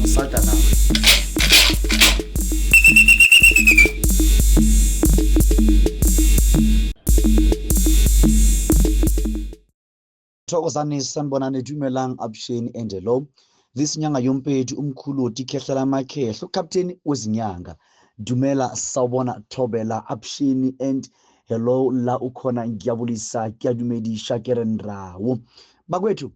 Salta nawe. Thokozani sanibonani Dumelang Absheni Endelo. This nyanga yompethu umkhulu otikhehlela amakhehlo captain wezinyanga. Dumela sawubona Thobela Absheni and hello la ukhona ngiyabulisa kuyadumedisha kerendrawo. Bakwethu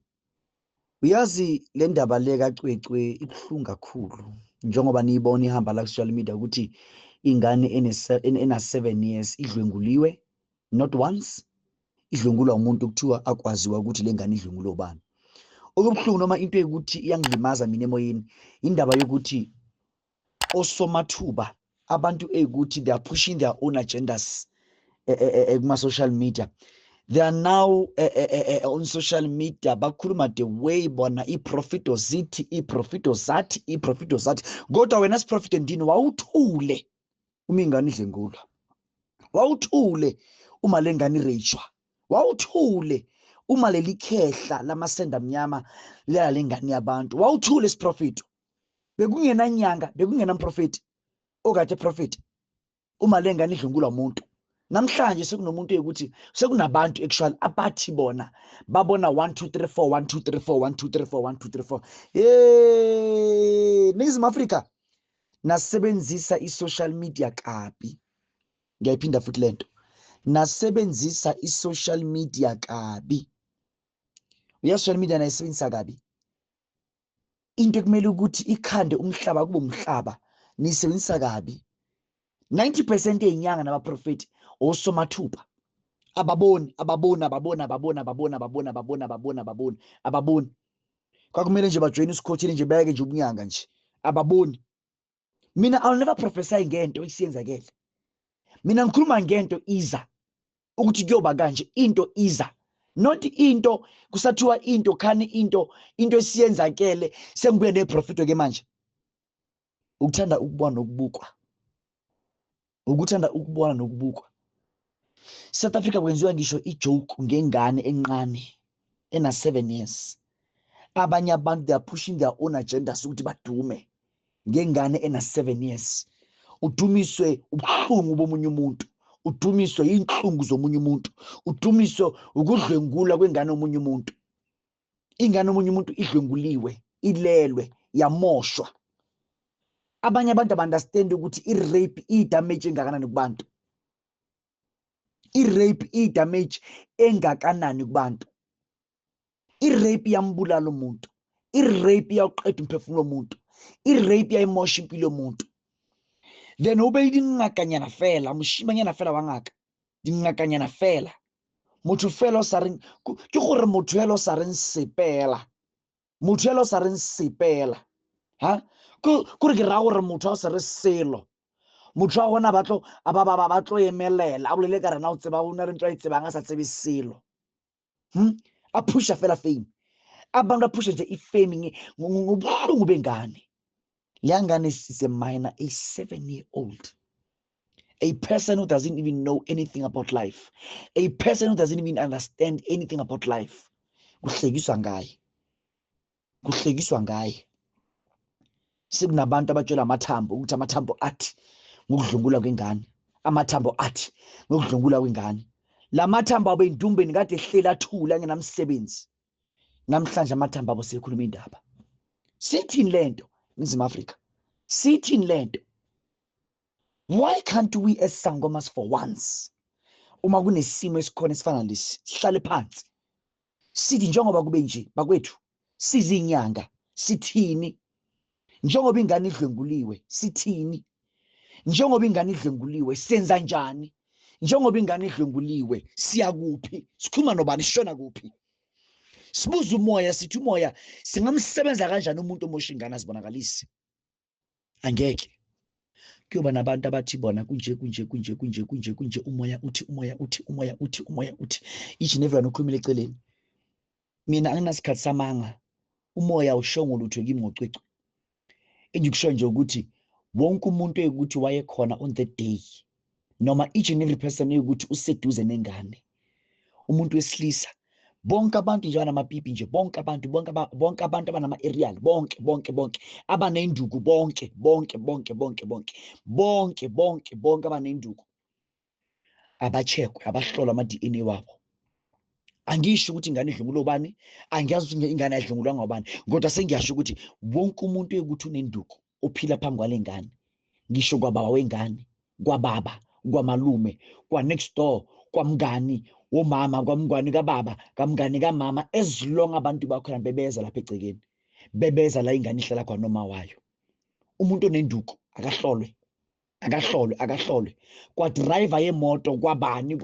uyazi le ndaba le kaCwecwe ibuhlungu kakhulu njengoba niyibona ihamba la social media ukuthi ingane ena 7 years idlwenguliwe not once idlwengulwa umuntu kuthiwa akwaziwa ukuthi le ngane idlwengulwe ubani. Okubuhlungu noma into ukuthi iyangilimaza mina emoyeni indaba yokuthi osomathuba abantu ukuthi they are pushing their own agendas kuma social media. They are now on social media bakhuluma the way bona iprofito zithi iprofito zathi kodwa wena siprofito ndini wawuthule uma ingane idlwengulwa, wawuthule uma le ngane irejwa, wawuthule uma leli khehla lamasenda mnyama le ngane yabantu, wawuthule siprofito. Bekungena nyanga, bekungena mprofeti okade prophet uma le ngane idlwengulwa umuntu. Namhlanje sekunomuntu ukuthi sekunabantu actually abathi bona babona 1 2 3 4 1 2 3 4 1 2 3 4 1 2 3 4 Ningizimu Afrika nasebenzisa i-social media kabi. Ngiyayiphinda futhi lento, nasebenzisa i-social media kabi. Social media nayisebenzisa kabi, into ekumele ukuthi ikhande umhlaba kube umhlaba nisebenzisa kabi. 90% yenyanga nabaprofeti osomathuba ababoni kwakumele nje bajoyine isikhothini nje beke nje ubunyanga nje ababoni. Mina I'll never prophesy ngento isiyenzakele. Mina ngikhuluma ngento iza ukuthi kuyoba kanje, into iza, not into kusathiwa into khani into esiyenzakele sengibuye neprofito ke manje. Ukuthanda ukubona nokubukwa, ukuthanda ukubona nokubukwa. South Africa kwenziwa ngisho ijoke ngengane enqane ena 7 years. Abanye abantu they are pushing their own agendas ukuthi badume ngengane ena 7 years. Udumiswe ubuhlungu bomunye umuntu, udumiswe inhlungu zomunye umuntu, udumiswe ukudlwengula kwengane omunye umuntu. Ingane omunye umuntu idlwenguliwe, ilelwe, yamoshwa. Abanye abantu abanderstand ukuthi i-rape i-damage engakanani kubantu. I-rape i-damage engakanani kubantu. I-rape yambulala umuntu. I-rape yawuqeda umphefumulo womuntu. I-rape yayimosha impilo yomuntu. Then ube dingakanyana fela, moshimanyana fela wa ngaka. Dingakanyana fela. Motho fela o sa reng ke gore motho fela o sa reng sepela. Motho fela o sa reng sepela. Ha? Kore ke ra gore motho a o sa re selo. Motho a gona batlo emelela a bolele ka rena o tseba o na re ntwa e tsebang a sa tsebe selo. A pusha fela fame. Abantu apusha nje ifame ngobuhlungu bengane. Yangane is a minor, a 7-year-old. A person who doesn't even know anything about life. A person who doesn't even understand anything about life. Kuhlekiswa ngaye. Kuhlekiswa ngaye. Sekunabantu abatshela amathambo ukuthi amathambo athi ngokudlungula kwengane. Amathambo athi ngokudlungula kwengane. La mathambo abe indumbeni kade ehlela athula ngenamsebenzi. Namhlanje amathambo abo sekhuluma indaba. Sithini lento Ningizimu Afrika? Sithini lento? Why can't we as Sangomas for once, uma kunesimo esikhona esifana lesi, sihlale phansi sithi njengoba kube nje bakwethu sizinyanga sithini? Njengoba ingane idlwenguliwe sithini? Njengoba ingane idlwenguliwe senza njani? Njengoba ingane idlwenguliwe siya kuphi? Sikhuluma nobani, sishona kuphi? Sibuza umoya sithi umoya singamsebenza kanjani umuntu omosha ingane azibonakalise? Angeke. Kuyoba nabantu abathi bona kunje umoya uthi each and everyone ukhulumile eceleni. Mina anginasikhathi samanga. Umoya ushongo lutho kimi ngoCwecwe. Engikusho nje ukuthi wonke umuntu ukuthi wayekhona on that day, noma each and every person ukuthi useduze nengane, umuntu wesilisa bonke abantu nje banamapipi nje, bonke abantu, bonke abantu abanama-aerial, bonke abanenduku, bonke abanenduku, abacheckwe, abahlolwa ama-DNA wabo. Angisho ukuthi ingane idlungulwa ubani, angiyazi ukuthi ingane ayidlungulwa ngobani, kodwa sengiyasho ukuthi wonke umuntu ekuthi unenduku uphila phambi kwale ngane. Ngisho kwababa wengane, kwababa, kwamalume, kwa-next door, kwamngani womama, kwamngani kababa, kamngani kamama, as long abantu bakhona bebeza lapha egcekeni, bebeza la ingane ihlala khona noma wayo. Umuntu onenduku akahlolwe, kwa-driver yemoto, kwabani,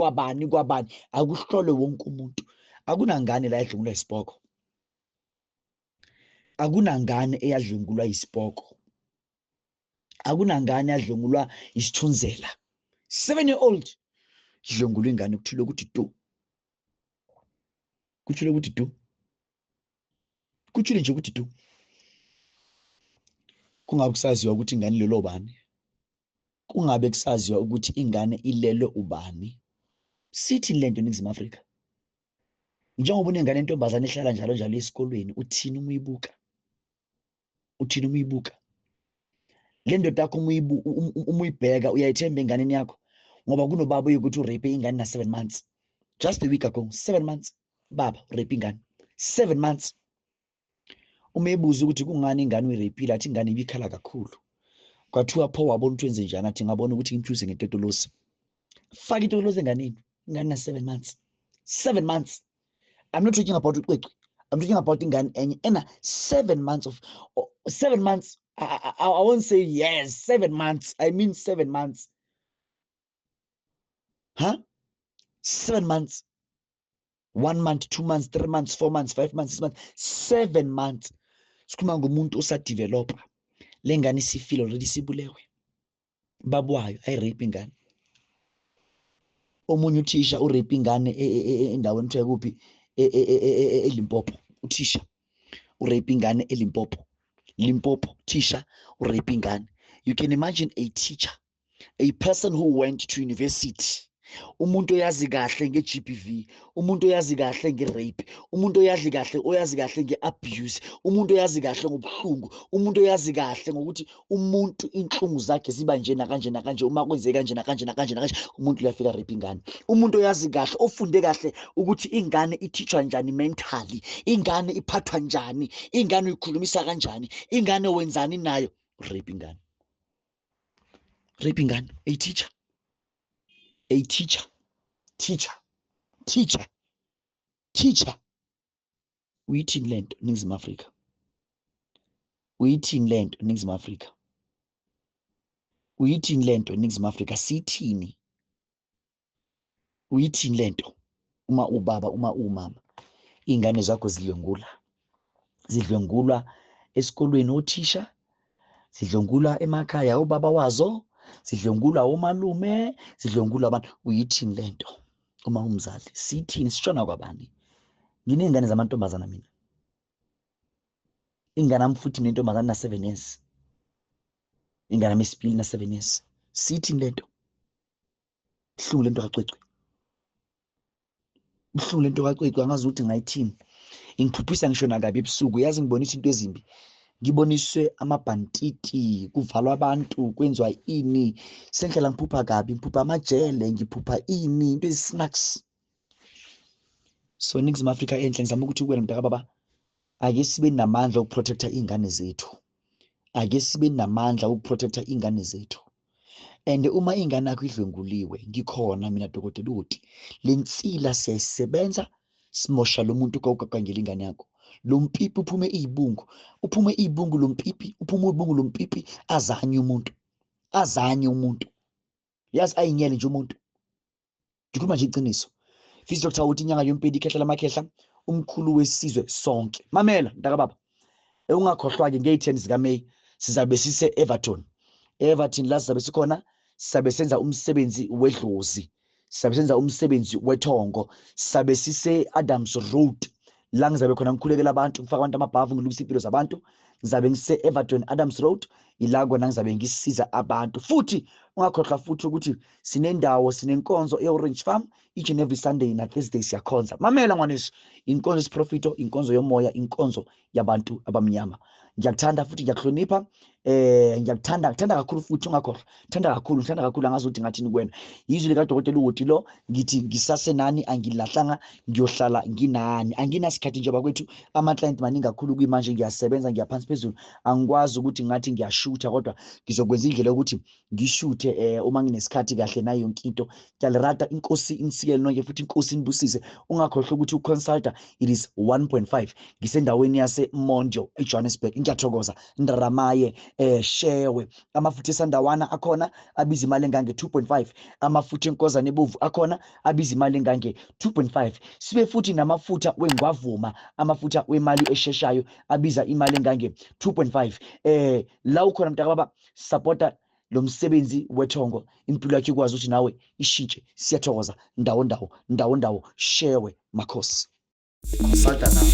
akuhlolwe wonke umuntu. Akunangane la yadlungulwa isipoko, akunangane eyadlungulwa isipoko, akunangane yadlungulwa isithunzela. 7-year-old idlungulwa ingane, kuthule ukuthi tu, kuthule ukuthi tu, kuthule nje ukuthi tu. Kungabe kusaziwa ukuthi ingane ilelo bani, kungabe kusaziwa ukuthi ingane ilelwe ubani. Sithi lento eNingizimu Afrika, njengoba unengane entombazane ehlala njalo esikolweni, uthini umuyibuka? Uthini umuyibuka? Le ndoda yakho umuyibheka, uyayithemba enganeni yakho? Ngoba kunobaba oyekuthi urape ingane na 7 months, just a week ago, 7 months, baba urape ingane 7 months. Umeyibuza ukuthi kungani ingane uyirapile, athi ingane ibikhala kakhulu, kwathiwa pho wabona ukuthi wenze njani, athi ngabona ukuthi ngimthuze ngetotolosi. Faka itotolosi enganeni, ingane na 7 months, 7 months. I'm not talking about uqweqwe, I'm talking about ingane enye ena 7 months of 7 months. I won't say yes, 7 months, I mean 7 months. 7 months, 1 month, 2 months, 3 months, 4 months, 5 months, 6 months, 7 months. Sikhuluma ngomuntu osadevelopa, le ngane isifile already, sibulewe, babwayo ayirape ingane. Omunye uthisha urape ingane endaweni kuthiwa kuphi, eLimpopo. Uthisha urape ingane eLimpopo, Limpopo, thisha urape ingane. You can imagine a teacher, a person who went to university, umuntu oyazi kahle nge-GBV, umuntu oyazi kahle nge-rape, umuntu oyazi kahle nge-abuse, umuntu oyazi kahle ngobuhlungu, umuntu oyazi kahle ngokuthi umuntu inhlungu zakhe ziba nje nakanje nakanje, uma kwenze kanje nakanje nakanje nakanje, umuntu uyafika rape ingane. Umuntu oyazi kahle, ofunde kahle ukuthi ingane ithithwa njani mentally, ingane iphathwa njani, ingane uyikhulumisa kanjani, ingane wenzani nayo, rape ingane. Rape ingane, a teacher. Uyithini lento eNingizimu Afrika? Uyithini lento eNingizimu Afrika? Uyithini lento eNingizimu Afrika? Sithini? Uyithini lento? Uma ubaba, uma umama, ingane zakho zidlwengulwa esikolweni othisha, zidlwengulwa emakhaya obaba wazo, zidlwengulwa omalume, zidlwengulwa abantu. Uyithini lento? Uma umzali, sithini? Sishona kwabani? Nginey'ngane zamantombazana mina, ingane yami futhi nentombazane na 7 years, ingane yami esibili na 7 years. Sithini lento? Buhlungu lento kacwecwe, buhlungu lento kacwecwe, angazi ukuthi ngayithini. Ingiphuphisa ngisho nakabi ebusuku, yazi ngibonisa into ezimbi, ngiboniswe amabhantiti, kuvalwa abantu, kwenziwa ini, sengihlela ngiphupha kabi, ngiphupha amajele, ngiphupha ini, into ezi-snacks. So eNingizimu Afrika enhle, ngizama ukuthi kuwena mntaka baba, ake sibe namandla okuprotecta iy'ngane zethu, ake sibe namandla okuprotecta iy'ngane zethu. And uma ingane yakho idlwenguliwe, ngikhona mina Dokotela uthi le nsila siyayisebenza, simosha lo muntu kawugagangela ingane yakho. Lo mpipi uphume iy'bungu, lo mpipi uphume ibungu, lo mpipi azanye umuntu, yazi ayinyele nje umuntu. Ngikhuluma nje iqiniso. Fisi Dr. uthi inyanga yompedi ikhehla lamakhehla, umkhulu wesizwe sonke. Mamela mntaka baba, ungakhohlwa-ke nge-10 zikaMeyi sizabe sise-Everton la sizabe sikhona, sizabe senza umsebenzi wedlozi, sizabe senza umsebenzi wethongo, sizabe sise-Adams Road, la ngizabe khona ngikhulekela abantu, ngifaka abantu amabhavu, ngilungisa impilo zabantu, ngizabe ngise-Everton Adams Road, ila kona ngizabe ngisiza abantu. Futhi ungakhohlwa futhi ukuthi sinenkonzo e-Orange Farm each and every Sunday na Thursday siyakhonza. Mamela ngwaneso, inkonzo esiprofito, inkonzo yomoya, inkonzo yabantu abamnyama. Ngiyakuthanda futhi ngiyakuhlonipha, ngithanda kakhulu futhi ungakhohlwa, ngithanda kakhulu angazi ukuthi ngathini kuwena. Yizwi likaDokotela uWoody lo, ngithi ngisasenani, angilahlanga, ngiyohlala nginani. Anginasikhathi njengoba kwethu ama-client maningi kakhulu kuyimanje, ngiyasebenza, ngiyaphansi phezulu, angikwazi ukuthi ngathi ngiyashutha, kodwa ngizokwenza indlela yokuthi ngishuthe uma nginesikhathi kahle nayo yonke into. Ngiyalirata, inkosi inisikele nonke futhi inkosi inibusise. Ungakhohlwa ukuthi uConsulta it is 1.5 ngisendaweni yaseMonjo eJohannesburg. Ngiyathokoza Ndaramaye, Shewe, amafutha eSandawana akhona abiza imali engange 2.5, amafutha enkozana ebovu akhona abiza imali engange 2.5. Sibe futhi namafutha wengwavuma, amafutha wemali esheshayo abiza imali engange 2.5. La ukhona mntaka baba, supporta lo msebenzi wethongo, impilo yakhe ikwazi ukuthi nawe ishintshe. Siyathokoza. Ndawo, Shewe, makhosi. Consulta nawe.